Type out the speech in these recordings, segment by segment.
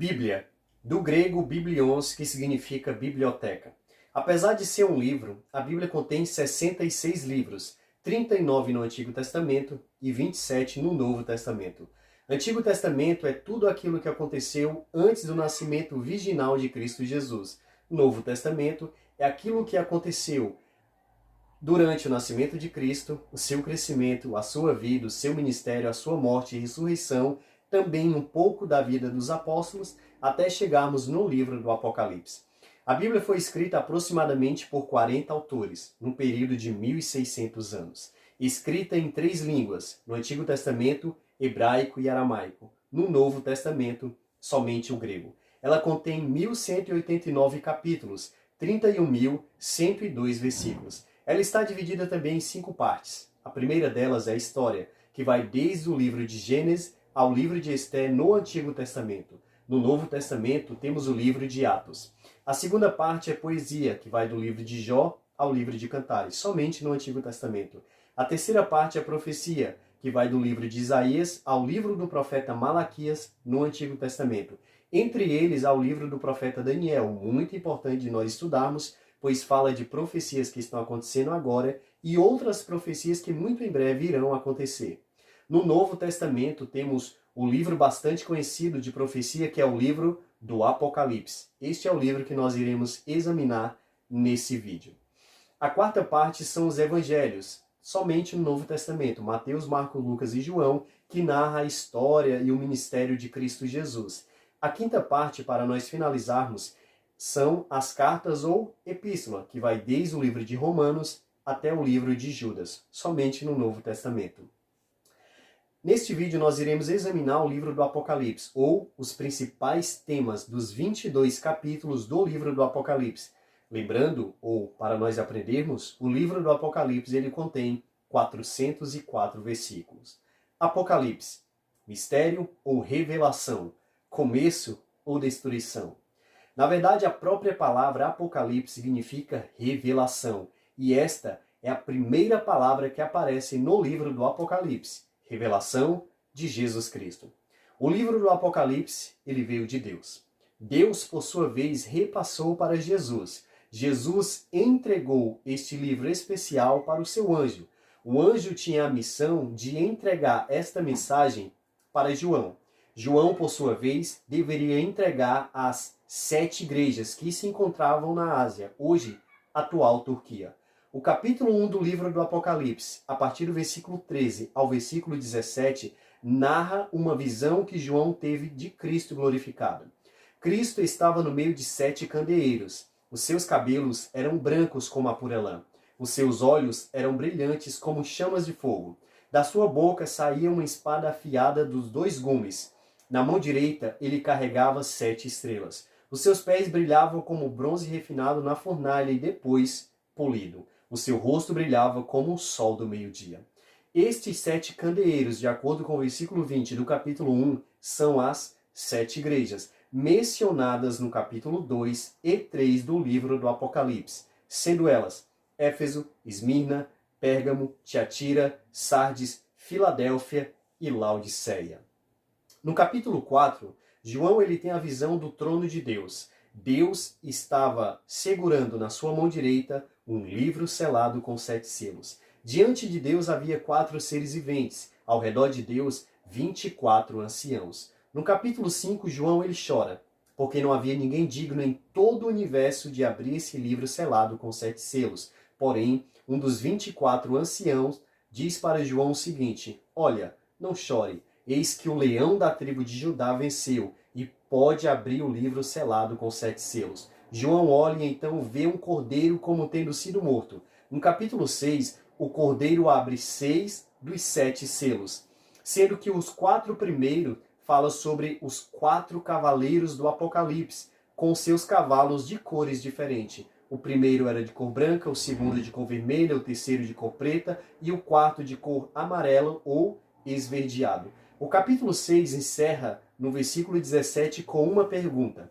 Bíblia, do grego biblions, que significa biblioteca. Apesar de ser um livro, a Bíblia contém 66 livros, 39 no Antigo Testamento e 27 no Novo Testamento. Antigo Testamento é tudo aquilo que aconteceu antes do nascimento virginal de Cristo Jesus. Novo Testamento é aquilo que aconteceu durante o nascimento de Cristo, o seu crescimento, a sua vida, o seu ministério, a sua morte e ressurreição, também um pouco da vida dos apóstolos, até chegarmos no livro do Apocalipse. A Bíblia foi escrita aproximadamente por 40 autores, num período de 1600 anos. Escrita em 3 línguas, no Antigo Testamento, hebraico e aramaico. No Novo Testamento, somente o grego. Ela contém 1189 capítulos, 31.102 versículos. Ela está dividida também em 5 partes. A primeira delas é a história, que vai desde o livro de Gênesis ao livro de Esté no Antigo Testamento. No Novo Testamento temos o livro de Atos. A segunda parte é poesia, que vai do livro de Jó ao livro de Cantares, somente no Antigo Testamento. A terceira parte é profecia, que vai do livro de Isaías ao livro do profeta Malaquias no Antigo Testamento. Entre eles há o livro do profeta Daniel, muito importante de nós estudarmos, pois fala de profecias que estão acontecendo agora e outras profecias que muito em breve irão acontecer. No Novo Testamento temos o livro bastante conhecido de profecia, que é o livro do Apocalipse. Este é o livro que nós iremos examinar nesse vídeo. A quarta parte são os evangelhos, somente no Novo Testamento, Mateus, Marcos, Lucas e João, que narra a história e o ministério de Cristo Jesus. A quinta parte, para nós finalizarmos, são as cartas ou epístola, que vai desde o livro de Romanos até o livro de Judas, somente no Novo Testamento. Neste vídeo nós iremos examinar o livro do Apocalipse, ou os principais temas dos 22 capítulos do livro do Apocalipse. Lembrando, ou para nós aprendermos, o livro do Apocalipse ele contém 404 versículos. Apocalipse, mistério ou revelação, começo ou destruição. Na verdade, a própria palavra Apocalipse significa revelação, e esta é a primeira palavra que aparece no livro do Apocalipse. Revelação de Jesus Cristo. O livro do Apocalipse, ele veio de Deus. Deus, por sua vez, repassou para Jesus. Jesus entregou este livro especial para o seu anjo. O anjo tinha a missão de entregar esta mensagem para João. João, por sua vez, deveria entregar às 7 igrejas que se encontravam na Ásia, hoje, atual Turquia. O capítulo 1 do livro do Apocalipse, a partir do versículo 13 ao versículo 17, narra uma visão que João teve de Cristo glorificado. Cristo estava no meio de 7 candeeiros. Os seus cabelos eram brancos como a pura lã. Os seus olhos eram brilhantes como chamas de fogo. Da sua boca saía uma espada afiada dos 2 gumes. Na mão direita ele carregava 7 estrelas. Os seus pés brilhavam como bronze refinado na fornalha e depois polido. O seu rosto brilhava como o sol do meio-dia. Estes 7 candeeiros, de acordo com o versículo 20 do capítulo 1, são as 7 igrejas, mencionadas no capítulo 2 e 3 do livro do Apocalipse, sendo elas Éfeso, Esmirna, Pérgamo, Tiatira, Sardes, Filadélfia e Laodiceia. No capítulo 4, João ele tem a visão do trono de Deus. Deus estava segurando na sua mão direita um livro selado com 7 selos. Diante de Deus havia 4 seres viventes. Ao redor de Deus, 24 anciãos. No capítulo 5, João ele chora, porque não havia ninguém digno em todo o universo de abrir esse livro selado com 7 selos. Porém, um dos 24 anciãos diz para João o seguinte: olha, não chore, eis que o leão da tribo de Judá venceu e pode abrir o livro selado com 7 selos. João olha e então vê um cordeiro como tendo sido morto. No capítulo 6, o cordeiro abre 6 dos 7 selos, sendo que os 4 primeiros falam sobre os 4 cavaleiros do Apocalipse, com seus cavalos de cores diferentes. O primeiro era de cor branca, o segundo de cor vermelha, o terceiro de cor preta e o quarto de cor amarela ou esverdeado. O capítulo 6 encerra no versículo 17 com uma pergunta.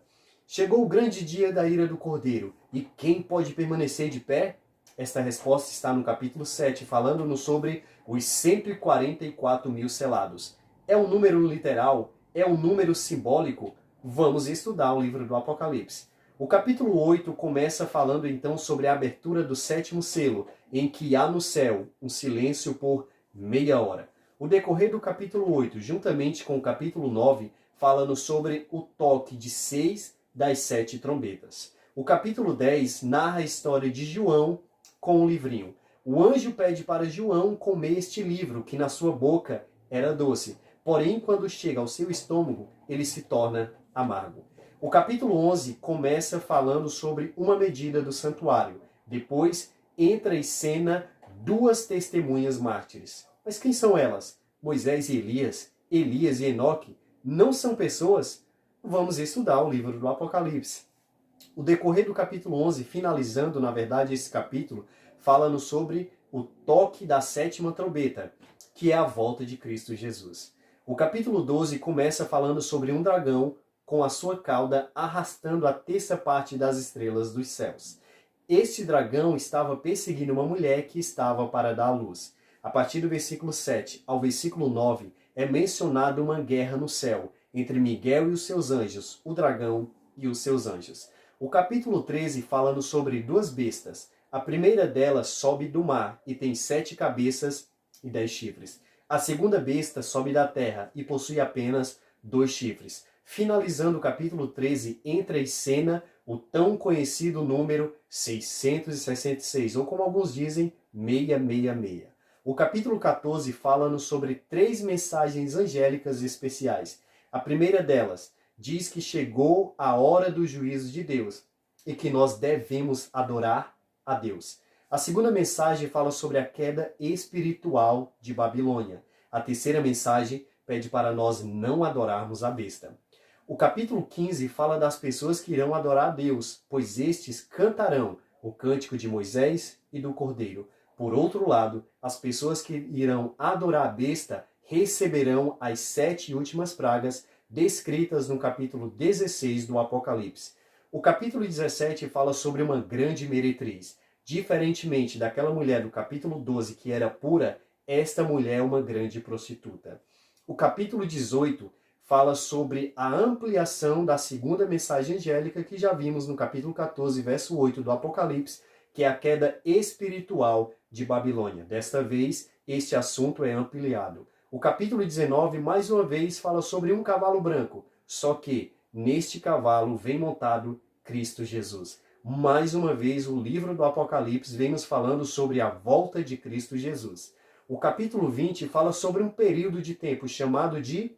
Chegou o grande dia da ira do Cordeiro, e quem pode permanecer de pé? Esta resposta está no capítulo 7, falando-nos sobre os 144 mil selados. É um número literal? É um número simbólico? Vamos estudar o livro do Apocalipse. O capítulo 8 começa falando então sobre a abertura do sétimo selo, em que há no céu um silêncio por meia hora. O decorrer do capítulo 8, juntamente com o capítulo 9, falando sobre o toque de 6 das 7 trombetas. O capítulo 10 narra a história de João com um livrinho. O anjo pede para João comer este livro, que na sua boca era doce. Porém, quando chega ao seu estômago, ele se torna amargo. O capítulo 11 começa falando sobre uma medida do santuário. Depois entra em cena duas testemunhas mártires. Mas quem são elas? Moisés e Elias? Elias e Enoque? Não são pessoas? Vamos estudar o livro do Apocalipse. O decorrer do capítulo 11, finalizando, na verdade, esse capítulo, falando sobre o toque da sétima trombeta, que é a volta de Cristo Jesus. O capítulo 12 começa falando sobre um dragão com a sua cauda arrastando a terça parte das estrelas dos céus. Este dragão estava perseguindo uma mulher que estava para dar à luz. A partir do versículo 7 ao versículo 9 é mencionada uma guerra no céu entre Miguel e os seus anjos, o dragão e os seus anjos. O capítulo 13 falando sobre duas bestas. A primeira delas sobe do mar e tem 7 cabeças e 10 chifres. A segunda besta sobe da terra e possui apenas 2 chifres. Finalizando o capítulo 13, entra em cena o tão conhecido número 666, ou como alguns dizem, 666. O capítulo 14 fala-nos sobre 3 mensagens angélicas especiais. A primeira delas diz que chegou a hora do juízo de Deus e que nós devemos adorar a Deus. A segunda mensagem fala sobre a queda espiritual de Babilônia. A terceira mensagem pede para nós não adorarmos a besta. O capítulo 15 fala das pessoas que irão adorar a Deus, pois estes cantarão o cântico de Moisés e do Cordeiro. Por outro lado, as pessoas que irão adorar a besta receberão as 7 últimas pragas descritas no capítulo 16 do Apocalipse. O capítulo 17 fala sobre uma grande meretriz. Diferentemente daquela mulher do capítulo 12 que era pura, esta mulher é uma grande prostituta. O capítulo 18 fala sobre a ampliação da segunda mensagem angélica que já vimos no capítulo 14, verso 8 do Apocalipse, que é a queda espiritual de Babilônia. Desta vez, este assunto é ampliado. O capítulo 19, mais uma vez, fala sobre um cavalo branco, só que neste cavalo vem montado Cristo Jesus. Mais uma vez, o livro do Apocalipse vem nos falando sobre a volta de Cristo Jesus. O capítulo 20 fala sobre um período de tempo chamado de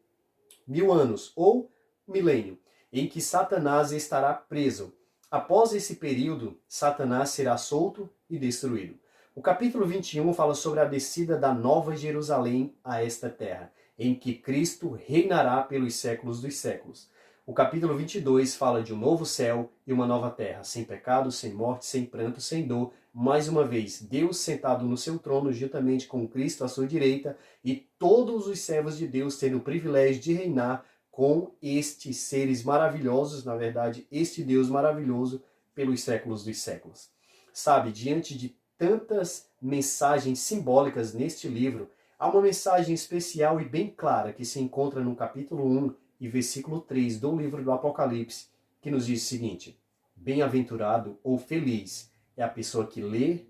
1000 anos, ou milênio, em que Satanás estará preso. Após esse período, Satanás será solto e destruído. O capítulo 21 fala sobre a descida da Nova Jerusalém a esta terra, em que Cristo reinará pelos séculos dos séculos. O capítulo 22 fala de um novo céu e uma nova terra, sem pecado, sem morte, sem pranto, sem dor. Mais uma vez, Deus sentado no seu trono, juntamente com Cristo à sua direita, e todos os servos de Deus tendo o privilégio de reinar com estes seres maravilhosos, na verdade, este Deus maravilhoso, pelos séculos dos séculos. Sabe, diante de tantas mensagens simbólicas neste livro, há uma mensagem especial e bem clara que se encontra no capítulo 1 e versículo 3 do livro do Apocalipse, que nos diz o seguinte: bem-aventurado ou feliz é a pessoa que lê,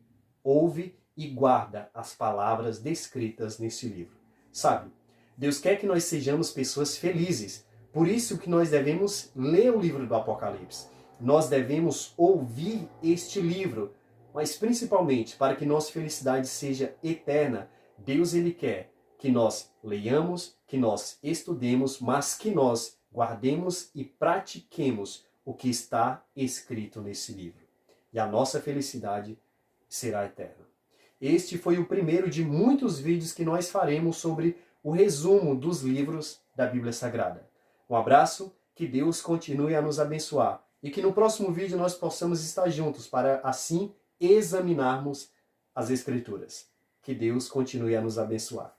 ouve e guarda as palavras descritas neste livro. Sabe, Deus quer que nós sejamos pessoas felizes. Por isso que nós devemos ler o livro do Apocalipse. Nós devemos ouvir este livro, mas principalmente para que nossa felicidade seja eterna. Deus ele quer que nós leiamos, que nós estudemos, mas que nós guardemos e pratiquemos o que está escrito nesse livro. E a nossa felicidade será eterna. Este foi o primeiro de muitos vídeos que nós faremos sobre o resumo dos livros da Bíblia Sagrada. Um abraço, que Deus continue a nos abençoar e que no próximo vídeo nós possamos estar juntos para assim examinarmos as Escrituras. Que Deus continue a nos abençoar.